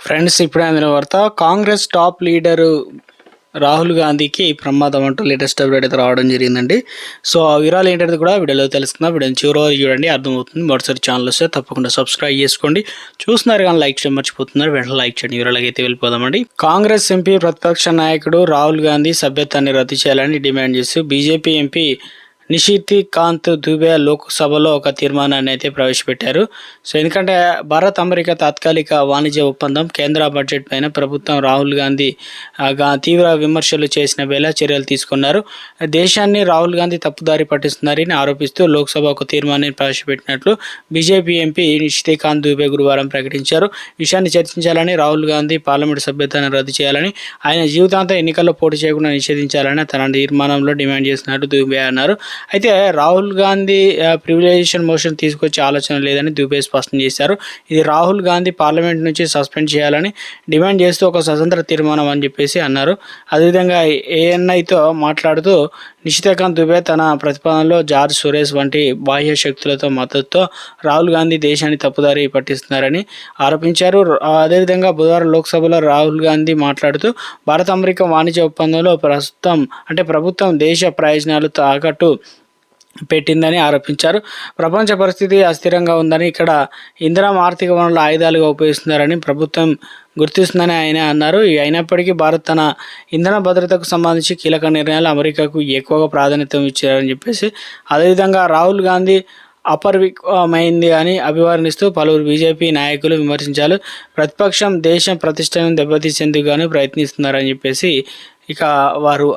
Friends, ఇప్పుడే అందిన వార్త. కాంగ్రెస్ టాప్ లీడరు రాహుల్ గాంధీకి ప్రమాదం అంటూ లేటెస్ట్ అప్డేట్ అయితే రావడం జరిగిందండి. సో ఆ వివరాలు ఏంటంటే కూడా వీడియోలో తెలుసుకుందాం. వీడియోని చివరి వరకు చూడండి, అర్థమవుతుంది. మొదటిసారి ఛానల్ వస్తే తప్పకుండా సబ్స్క్రైబ్ చేసుకోండి. చూస్తున్నారు కానీ లైక్ చేయడం మర్చిపోతున్నారు, వెంటనే లైక్ చేయండి. వివరాలకి అయితే వెళ్ళిపోదామండి. కాంగ్రెస్ ఎంపీ ప్రతిపక్ష నాయకుడు రాహుల్ గాంధీ సభ్యత్వాన్ని రద్దు చేయాలని డిమాండ్ చేస్తూ బీజేపీ ఎంపీ నిషికాంత్ దుబే లోక్సభలో ఒక తీర్మానాన్ని అయితే ప్రవేశపెట్టారు. సో ఎందుకంటే భారత్ అమెరికా తాత్కాలిక వాణిజ్య ఒప్పందం కేంద్ర బడ్జెట్ పైన ప్రభుత్వం రాహుల్ గాంధీ తీవ్ర విమర్శలు చేసిన వేళ చర్యలు తీసుకున్నారు. దేశాన్ని రాహుల్ గాంధీ తప్పుదారి పట్టిస్తున్నారని ఆరోపిస్తూ లోక్సభ ఒక తీర్మానాన్ని ప్రవేశపెట్టినట్లు బీజేపీ ఎంపీ నిషికాంత్ దుబే గురువారం ప్రకటించారు. విషయాన్ని చర్చించాలని, రాహుల్ గాంధీ పార్లమెంటు సభ్యత్వాన్ని రద్దు చేయాలని, ఆయన జీవితాంతం ఎన్నికల్లో పోటీ చేయకుండా నిషేధించాలని తన తీర్మానంలో డిమాండ్ చేసినట్టు దుబే అన్నారు. అయితే రాహుల్ గాంధీ ప్రివిలైజేషన్ మోషన్ తీసుకొచ్చే ఆలోచన లేదని దుబే స్పష్టం చేశారు. ఇది రాహుల్ గాంధీ పార్లమెంట్ నుంచి సస్పెండ్ చేయాలని డిమాండ్ చేస్తూ ఒక స్వతంత్ర తీర్మానం అని చెప్పేసి అన్నారు. అదేవిధంగా ఏఎన్ఐతో మాట్లాడుతూ నిషికాంత్ దుబే తన ప్రతిపాదనలో జార్జ్ సోరోస్ వంటి బాహ్య శక్తులతో మద్దతుతో రాహుల్ గాంధీ దేశాన్ని తప్పుదారి పట్టిస్తున్నారని ఆరోపించారు. అదేవిధంగా బుధవారం లోక్సభలో రాహుల్ గాంధీ మాట్లాడుతూ భారత అమెరికా వాణిజ్య ఒప్పందంలో ప్రభుత్వం దేశ ప్రయోజనాలు తాకట్టు పెట్టిందని ఆరోపించారు. ప్రపంచ పరిస్థితి అస్థిరంగా ఉందని, ఇక్కడ ఇంధనం ఆర్థిక వనరుల ఆయుధాలుగా ఉపయోగిస్తున్నారని ప్రభుత్వం గుర్తిస్తుందని ఆయన అన్నారు. అయినప్పటికీ భారత్ తన ఇంధన భద్రతకు సంబంధించి కీలక నిర్ణయాలు అమెరికాకు ఎక్కువగా ప్రాధాన్యత ఇచ్చారని చెప్పేసి, అదేవిధంగా రాహుల్ గాంధీ అపరిమితమైంది అని అభివర్ణిస్తూ పలువురు బీజేపీ నాయకులు విమర్శించారు. ప్రతిపక్షం దేశం ప్రతిష్టను దెబ్బతీసేందుకు గాను ప్రయత్నిస్తున్నారని చెప్పేసి ఇక వారు